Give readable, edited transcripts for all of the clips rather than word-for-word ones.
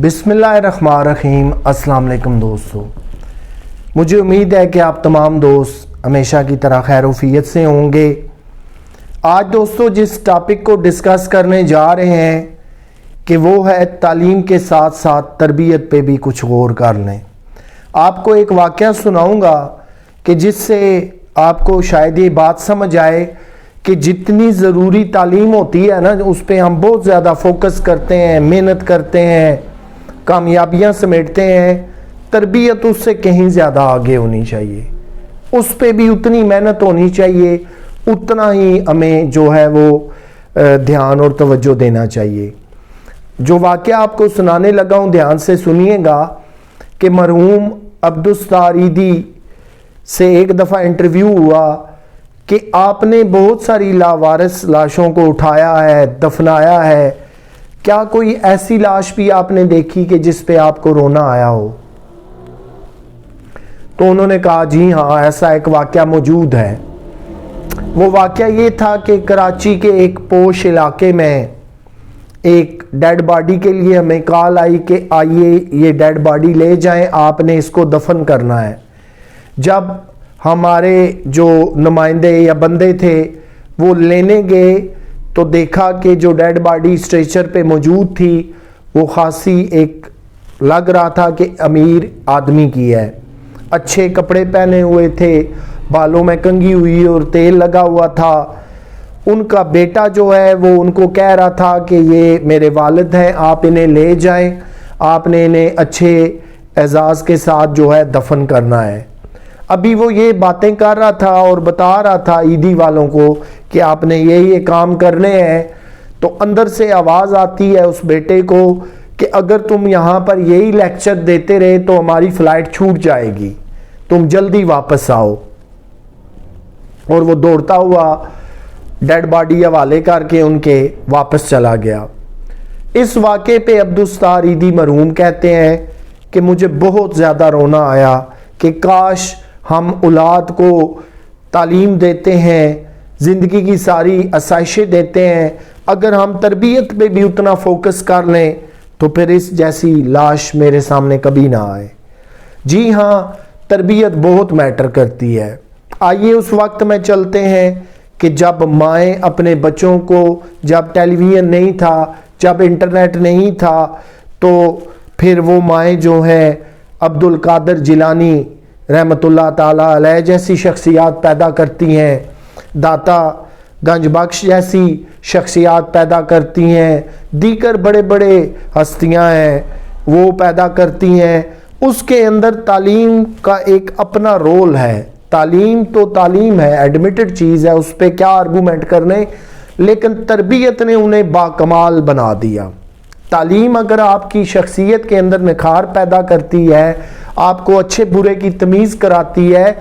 بسم اللہ الرحمن الرحیم۔ السلام علیکم دوستو، مجھے امید ہے کہ آپ تمام دوست ہمیشہ کی طرح خیر و عافیت سے ہوں گے۔ آج دوستو جس ٹاپک کو ڈسکس کرنے جا رہے ہیں کہ وہ ہے تعلیم کے ساتھ ساتھ تربیت پہ بھی کچھ غور کر لیں۔ آپ کو ایک واقعہ سناؤں گا کہ جس سے آپ کو شاید یہ بات سمجھ آئے کہ جتنی ضروری تعلیم ہوتی ہے نا، اس پہ ہم بہت زیادہ فوکس کرتے ہیں، محنت کرتے ہیں، کامیابیاں سمیٹتے ہیں، تربیت اس سے کہیں زیادہ آگے ہونی چاہیے، اس پہ بھی اتنی محنت ہونی چاہیے، اتنا ہی ہمیں جو ہے وہ دھیان اور توجہ دینا چاہیے۔ جو واقعہ آپ کو سنانے لگا ہوں دھیان سے سنیے گا کہ مرحوم عبدالستار عیدی سے ایک دفعہ انٹرویو ہوا کہ آپ نے بہت ساری لاوارث لاشوں کو اٹھایا ہے، دفنایا ہے، کیا کوئی ایسی لاش بھی آپ نے دیکھی کہ جس پہ آپ کو رونا آیا ہو؟ تو انہوں نے کہا جی ہاں، ایسا ایک واقعہ موجود ہے۔ وہ واقعہ یہ تھا کہ کراچی کے ایک پوش علاقے میں ایک ڈیڈ باڈی کے لیے ہمیں کال آئی کہ آئیے یہ ڈیڈ باڈی لے جائیں، آپ نے اس کو دفن کرنا ہے۔ جب ہمارے جو نمائندے یا بندے تھے وہ لینے گئے تو دیکھا کہ جو ڈیڈ باڈی اسٹریچر پہ موجود تھی وہ خاصی ایک لگ رہا تھا کہ امیر آدمی کی ہے، اچھے کپڑے پہنے ہوئے تھے، بالوں میں کنگھی ہوئی اور تیل لگا ہوا تھا۔ ان کا بیٹا جو ہے وہ ان کو کہہ رہا تھا کہ یہ میرے والد ہیں، آپ انہیں لے جائیں، آپ نے انہیں اچھے اعزاز کے ساتھ جو ہے دفن کرنا ہے۔ ابھی وہ یہ باتیں کر رہا تھا اور بتا رہا تھا عیدی والوں کو کہ آپ نے یہ کام کرنے ہیں، تو اندر سے آواز آتی ہے اس بیٹے کو کہ اگر تم یہاں پر یہی لیکچر دیتے رہے تو ہماری فلائٹ چھوٹ جائے گی، تم جلدی واپس آؤ۔ اور وہ دوڑتا ہوا ڈیڈ باڈی حوالے کر کے ان کے واپس چلا گیا۔ اس واقعے پہ عبدالستار عیدی مرحوم کہتے ہیں کہ مجھے بہت زیادہ رونا آیا کہ کاش ہم اولاد کو تعلیم دیتے ہیں، زندگی کی ساری آسائشیں دیتے ہیں، اگر ہم تربیت پہ بھی اتنا فوکس کر لیں تو پھر اس جیسی لاش میرے سامنے کبھی نہ آئے۔ جی ہاں، تربیت بہت میٹر کرتی ہے۔ آئیے اس وقت میں چلتے ہیں کہ جب مائیں اپنے بچوں کو، جب ٹیلی ویژن نہیں تھا، جب انٹرنیٹ نہیں تھا، تو پھر وہ مائیں جو ہیں عبدالقادر جیلانی رحمۃ اللہ تعالیٰ علیہ جیسی شخصیات پیدا کرتی ہیں، داتا گنج بخش جیسی شخصیات پیدا کرتی ہیں، دیگر بڑے بڑے ہستیاں ہیں وہ پیدا کرتی ہیں۔ اس کے اندر تعلیم کا ایک اپنا رول ہے۔ تعلیم تو تعلیم ہے، ایڈمیٹڈ چیز ہے، اس پہ کیا آرگومنٹ کرنے، لیکن تربیت نے انہیں باکمال بنا دیا۔ تعلیم اگر آپ کی شخصیت کے اندر نکھار پیدا کرتی ہے، آپ کو اچھے برے کی تمیز کراتی ہے،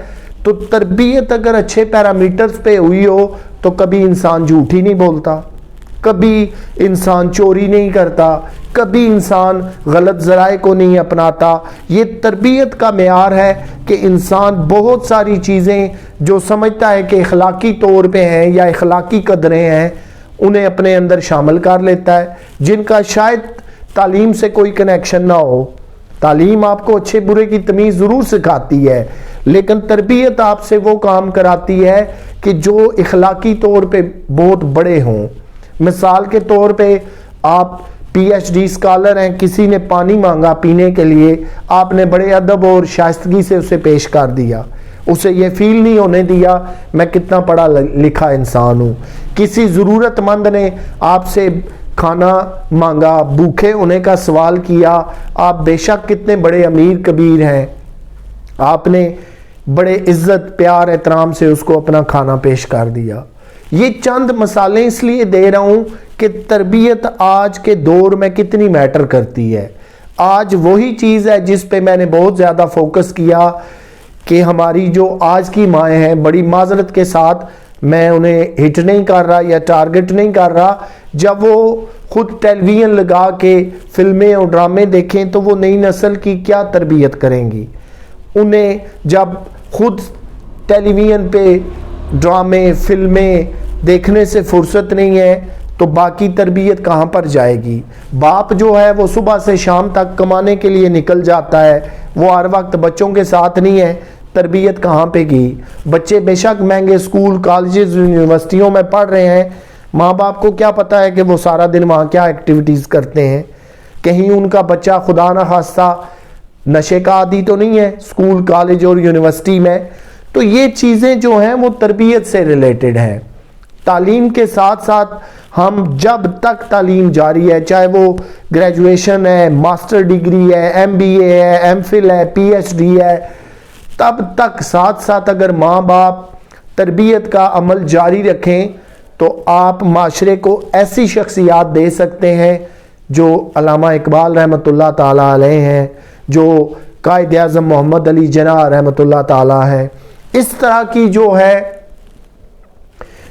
تو تربیت اگر اچھے پیرامیٹرز پہ ہوئی ہو تو کبھی انسان جھوٹ ہی نہیں بولتا، کبھی انسان چوری نہیں کرتا، کبھی انسان غلط ذرائع کو نہیں اپناتا۔ یہ تربیت کا معیار ہے کہ انسان بہت ساری چیزیں جو سمجھتا ہے کہ اخلاقی طور پہ ہیں یا اخلاقی قدریں ہیں انہیں اپنے اندر شامل کر لیتا ہے، جن کا شاید تعلیم سے کوئی کنیکشن نہ ہو۔ تعلیم آپ کو اچھے برے کی تمیز ضرور سکھاتی ہے، لیکن تربیت آپ سے وہ کام کراتی ہے کہ جو اخلاقی طور پہ بہت بڑے ہوں۔ مثال کے طور پہ آپ پی ایچ ڈی اسکالر ہیں، کسی نے پانی مانگا پینے کے لیے، آپ نے بڑے ادب اور شائستگی سے اسے پیش کر دیا، اسے یہ فیل نہیں ہونے دیا میں کتنا پڑھا لکھا انسان ہوں۔ کسی ضرورت مند نے آپ سے کھانا مانگا، بھوکے ہونے کا سوال کیا، آپ بے شک کتنے بڑے امیر کبیر ہیں، آپ نے بڑے عزت پیار احترام سے اس کو اپنا کھانا پیش کر دیا۔ یہ چند مثالیں اس لیے دے رہا ہوں کہ تربیت آج کے دور میں کتنی میٹر کرتی ہے۔ آج وہی چیز ہے جس پہ میں نے بہت زیادہ فوکس کیا کہ ہماری جو آج کی مائیں ہیں، بڑی معذرت کے ساتھ میں انہیں ہٹ نہیں کر رہا یا ٹارگٹ نہیں کر رہا، جب وہ خود ٹیلی ویژن لگا کے فلمیں اور ڈرامے دیکھیں تو وہ نئی نسل کی کیا تربیت کریں گی؟ انہیں جب خود ٹیلی ویژن پہ ڈرامے فلمیں دیکھنے سے فرصت نہیں ہے تو باقی تربیت کہاں پر جائے گی؟ باپ جو ہے وہ صبح سے شام تک کمانے کے لیے نکل جاتا ہے، وہ ہر وقت بچوں کے ساتھ نہیں ہے، تربیت کہاں پہ گئی؟ بچے بے شک مہنگے سکول، کالجز، یونیورسٹیوں میں پڑھ رہے ہیں، ماں باپ کو کیا پتا ہے کہ وہ سارا دن وہاں کیا ایکٹیویٹیز کرتے ہیں؟ کہیں ان کا بچہ خدا نہ خواستہ نشے کا عادی تو نہیں ہے سکول، کالج اور یونیورسٹی میں؟ تو یہ چیزیں جو ہیں وہ تربیت سے ریلیٹڈ ہیں۔ تعلیم کے ساتھ ساتھ ہم جب تک تعلیم جاری ہے، چاہے وہ گریجویشن ہے، ماسٹر ڈگری ہے، MBA ہے، MPhil ہے، PhD ہے، تب تک ساتھ ساتھ اگر ماں باپ تربیت کا عمل جاری رکھیں تو آپ معاشرے کو ایسی شخصیات دے سکتے ہیں جو علامہ اقبال رحمۃ اللہ تعالیٰ علیہ ہیں، جو قائد اعظم محمد علی جناح رحمۃ اللہ تعالیٰ ہیں۔ اس طرح کی جو ہے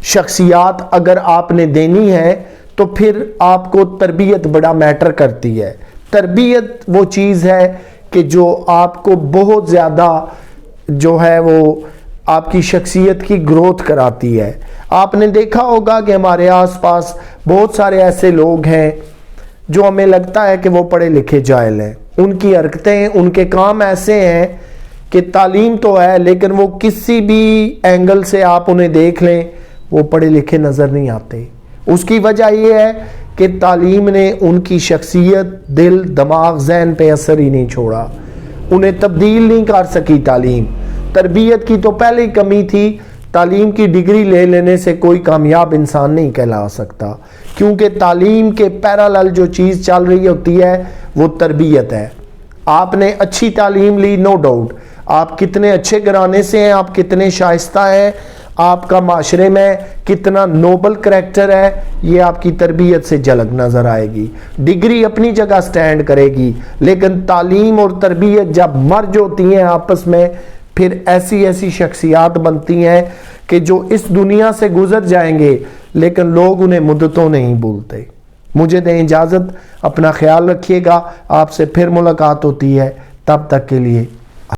شخصیات اگر آپ نے دینی ہے تو پھر آپ کو تربیت بڑا میٹر کرتی ہے۔ تربیت وہ چیز ہے کہ جو آپ کو بہت زیادہ جو ہے وہ آپ کی شخصیت کی گروتھ کراتی ہے۔ آپ نے دیکھا ہوگا کہ ہمارے آس پاس بہت سارے ایسے لوگ ہیں جو ہمیں لگتا ہے کہ وہ پڑھے لکھے جاہل ہیں، ان کی حرکتیں، ان کے کام ایسے ہیں کہ تعلیم تو ہے لیکن وہ کسی بھی اینگل سے آپ انہیں دیکھ لیں وہ پڑھے لکھے نظر نہیں آتے۔ اس کی وجہ یہ ہے کہ تعلیم نے ان کی شخصیت، دل، دماغ، ذہن پہ اثر ہی نہیں چھوڑا، انہیں تبدیل نہیں کر سکی تعلیم۔ تربیت کی تو پہلے ہی کمی تھی، تعلیم کی ڈگری لے لینے سے کوئی کامیاب انسان نہیں کہلا سکتا، کیونکہ تعلیم کے پیرالل جو چیز چل رہی ہوتی ہے وہ تربیت ہے۔ آپ نے اچھی تعلیم لی، نو ڈاؤٹ، آپ کتنے اچھے گھرانے سے ہیں، آپ کتنے شائستہ ہیں، آپ کا معاشرے میں کتنا نوبل کریکٹر ہے، یہ آپ کی تربیت سے جھلک نظر آئے گی۔ ڈگری اپنی جگہ سٹینڈ کرے گی، لیکن تعلیم اور تربیت جب مرج ہوتی ہیں آپس میں، پھر ایسی ایسی شخصیات بنتی ہیں کہ جو اس دنیا سے گزر جائیں گے لیکن لوگ انہیں مدتوں نہیں بھولتے۔ مجھے دیں اجازت، اپنا خیال رکھیے گا، آپ سے پھر ملاقات ہوتی ہے، تب تک کے لیے